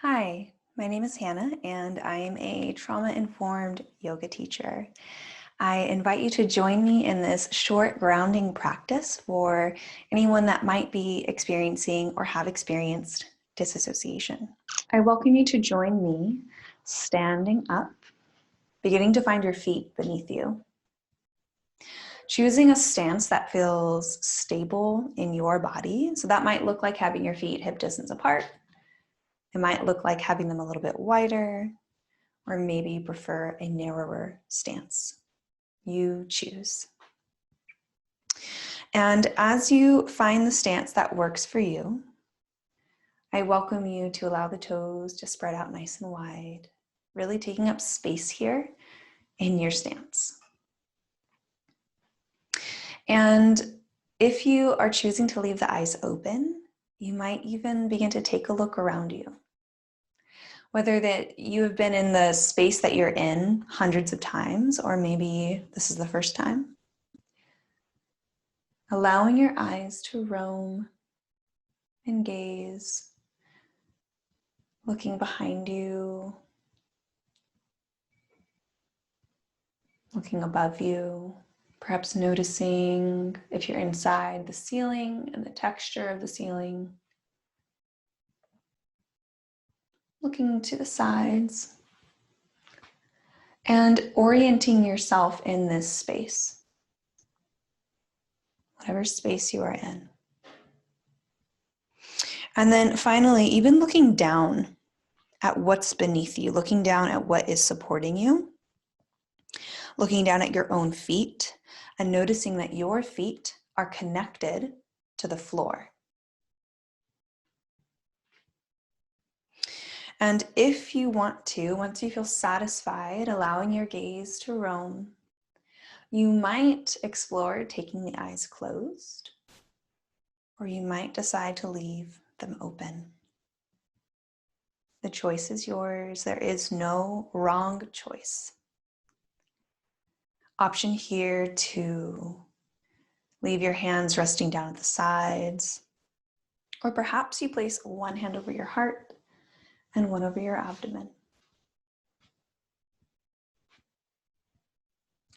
Hi, my name is Hannah, and I'm a trauma-informed yoga teacher. I invite you to join me in this short grounding practice for anyone that might be experiencing or have experienced disassociation. I welcome you to join me standing up, beginning to find your feet beneath you. Choosing a stance that feels stable in your body. So that might look like having your feet hip distance apart. It might look like having them a little bit wider, or maybe you prefer a narrower stance. You choose. And as you find the stance that works for you, I welcome you to allow the toes to spread out nice and wide, really taking up space here in your stance. And if you are choosing to leave the eyes open, you might even begin to take a look around you. Whether that you have been in the space that you're in hundreds of times, or maybe this is the first time. Allowing your eyes to roam and gaze, looking behind you, looking above you, perhaps noticing if you're inside the ceiling and the texture of the ceiling. Looking to the sides and orienting yourself in this space, whatever space you are in. And then finally, even looking down at what's beneath you, looking down at what is supporting you, looking down at your own feet and noticing that your feet are connected to the floor. And if you want to, once you feel satisfied, allowing your gaze to roam, you might explore taking the eyes closed, or you might decide to leave them open. The choice is yours. There is no wrong choice. Option here to leave your hands resting down at the sides, or perhaps you place one hand over your heart and one over your abdomen.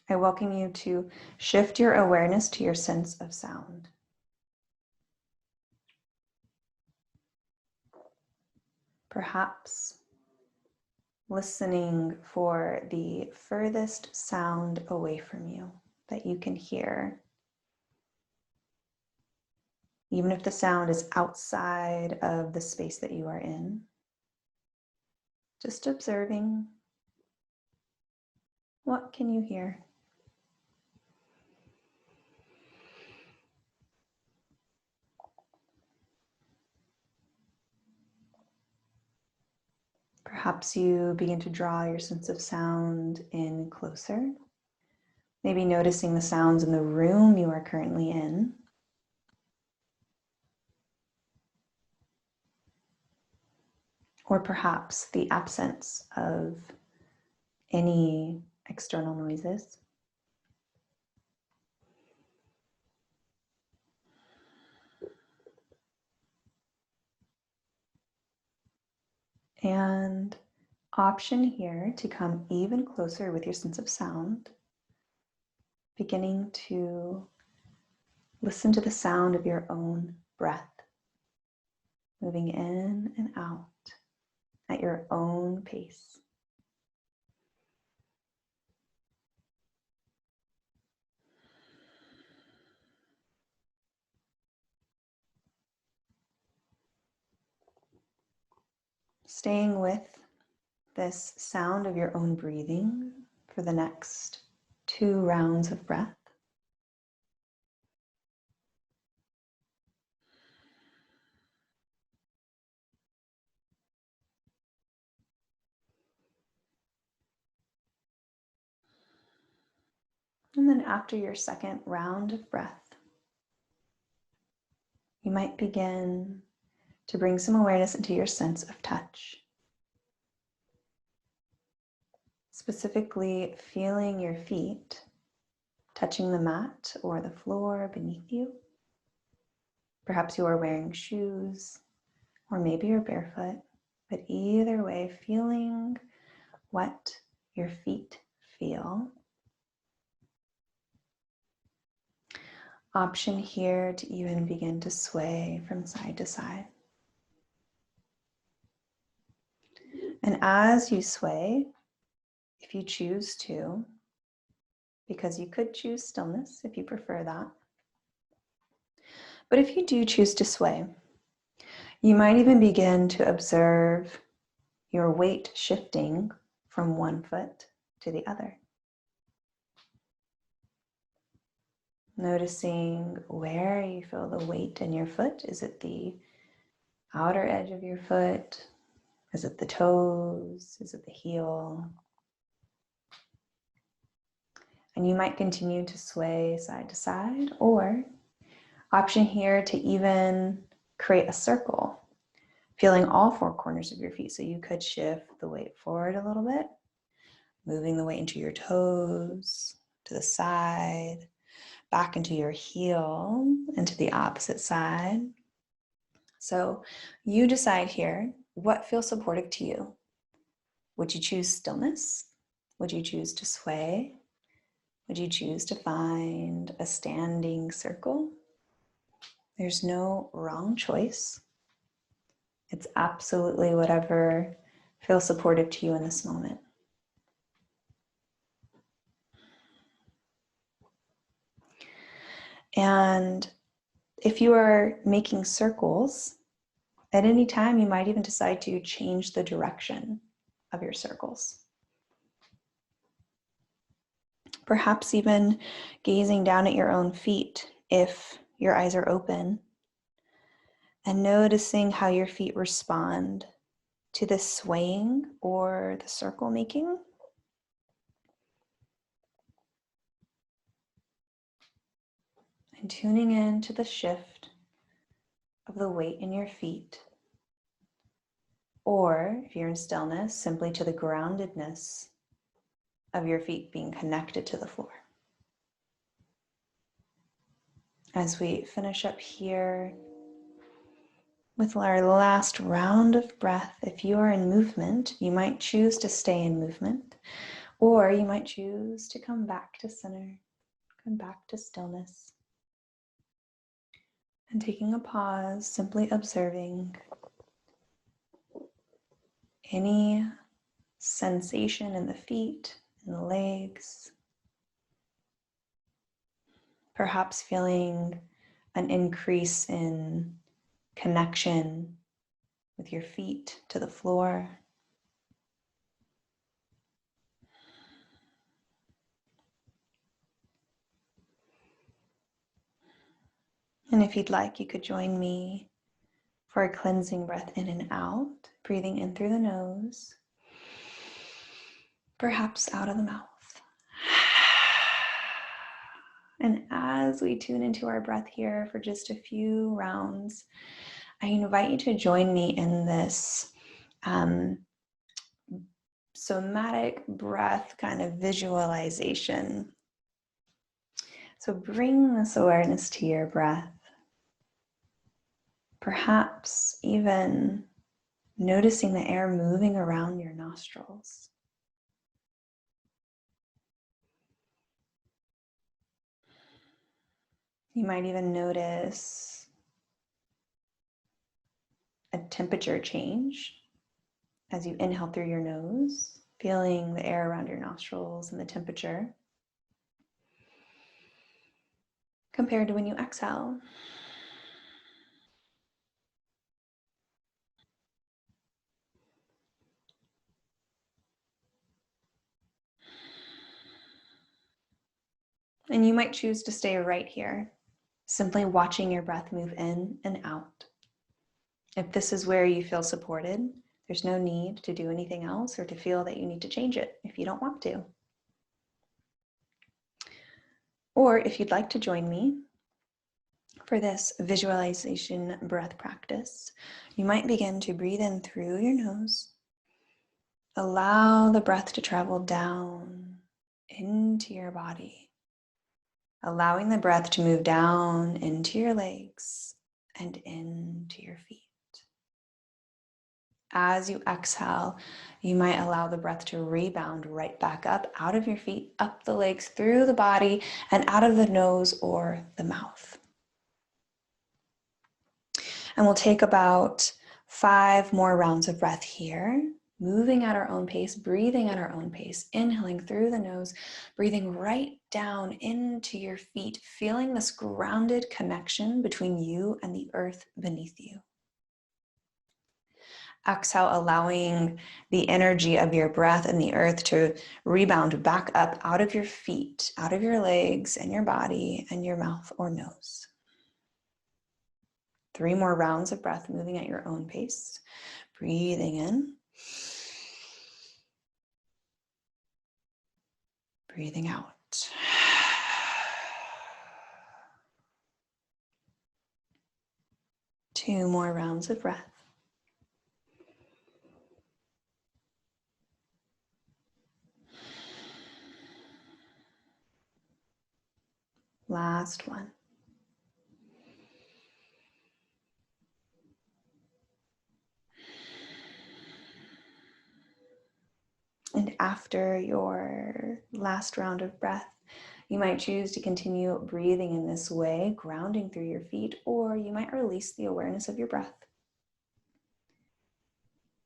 I welcome you to shift your awareness to your sense of sound. Perhaps listening for the furthest sound away from you that you can hear. Even if the sound is outside of the space that you are in, just observing. What can you hear? Perhaps you begin to draw your sense of sound in closer. Maybe noticing the sounds in the room you are currently in. Or perhaps the absence of any external noises. And option here to come even closer with your sense of sound, beginning to listen to the sound of your own breath, moving in and out at your own pace. Staying with this sound of your own breathing for the next 2 rounds of breath. And then after your second round of breath, you might begin to bring some awareness into your sense of touch. Specifically, feeling your feet touching the mat or the floor beneath you. Perhaps you are wearing shoes, or maybe you're barefoot. But either way, feeling what your feet feel. Option here to even begin to sway from side to side. And as you sway, if you choose to, because you could choose stillness if you prefer that, but if you do choose to sway, you might even begin to observe your weight shifting from one foot to the other. Noticing where you feel the weight in your foot. Is it the outer edge of your foot? Is it the toes? Is it the heel? And you might continue to sway side to side, or option here to even create a circle, feeling all four corners of your feet. So you could shift the weight forward a little bit, moving the weight into your toes, to the side, back into your heel, and to the opposite side. So you decide here what feels supportive to you. Would you choose stillness? Would you choose to sway? Would you choose to find a standing circle? There's no wrong choice. It's absolutely whatever feels supportive to you in this moment. And if you are making circles, at any time you might even decide to change the direction of your circles. Perhaps even gazing down at your own feet if your eyes are open, and noticing how your feet respond to the swaying or the circle making. And tuning in to the shift of the weight in your feet. Or if you're in stillness, simply to the groundedness of your feet being connected to the floor. As we finish up here with our last round of breath, if you are in movement, you might choose to stay in movement, or you might choose to come back to center, come back to stillness. And taking a pause, simply observing any sensation in the feet, in the legs, perhaps feeling an increase in connection with your feet to the floor. And if you'd like, you could join me for a cleansing breath in and out, breathing in through the nose, perhaps out of the mouth. And as we tune into our breath here for just a few rounds, I invite you to join me in this somatic breath kind of visualization. So bring this awareness to your breath. Perhaps even noticing the air moving around your nostrils. You might even notice a temperature change as you inhale through your nose, feeling the air around your nostrils and the temperature compared to when you exhale. And you might choose to stay right here, simply watching your breath move in and out. If this is where you feel supported, there's no need to do anything else or to feel that you need to change it if you don't want to. Or if you'd like to join me for this visualization breath practice, you might begin to breathe in through your nose. Allow the breath to travel down into your body, allowing the breath to move down into your legs and into your feet. As you exhale, you might allow the breath to rebound right back up out of your feet, up the legs, through the body, and out of the nose or the mouth. And we'll take about 5 more rounds of breath here, moving at our own pace, breathing at our own pace, inhaling through the nose, breathing right down into your feet, feeling this grounded connection between you and the earth beneath you. Exhale, allowing the energy of your breath and the earth to rebound back up out of your feet, out of your legs and your body and your mouth or nose. 3 more rounds of breath, moving at your own pace. Breathing in. Breathing out. Two more rounds of breath. Last one. And after your last round of breath, you might choose to continue breathing in this way, grounding through your feet, or you might release the awareness of your breath.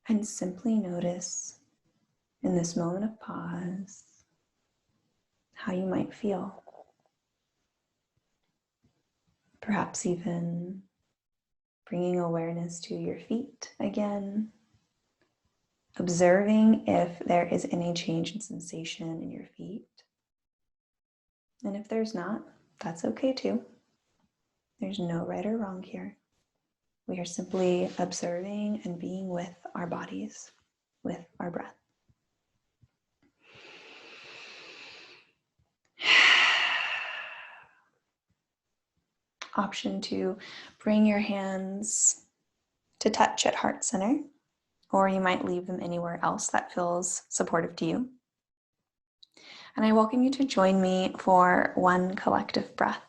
And simply notice in this moment of pause how you might feel. Perhaps even bringing awareness to your feet again, observing if there is any change in sensation in your feet. And if there's not, that's okay too. There's no right or wrong here. We are simply observing and being with our bodies, with our breath. Option to bring your hands to touch at heart center, or you might leave them anywhere else that feels supportive to you. And I welcome you to join me for one collective breath.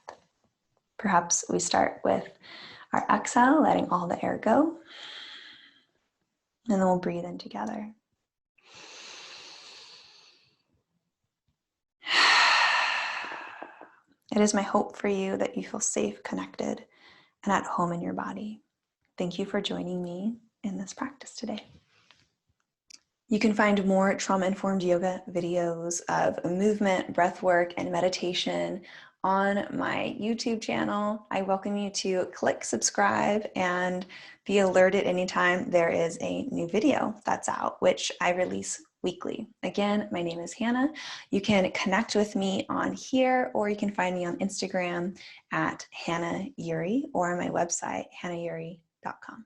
Perhaps we start with our exhale, letting all the air go, and then we'll breathe in together. It is my hope for you that you feel safe, connected, and at home in your body. Thank you for joining me in this practice today. You can find more trauma-informed yoga videos of movement, breath work, and meditation on my YouTube channel. I welcome you to click subscribe and be alerted anytime there is a new video that's out, which I release weekly. Again, my name is Hannah. You can connect with me on here, or you can find me on Instagram at Hannah Yuri, or on my website, hannahuri.com.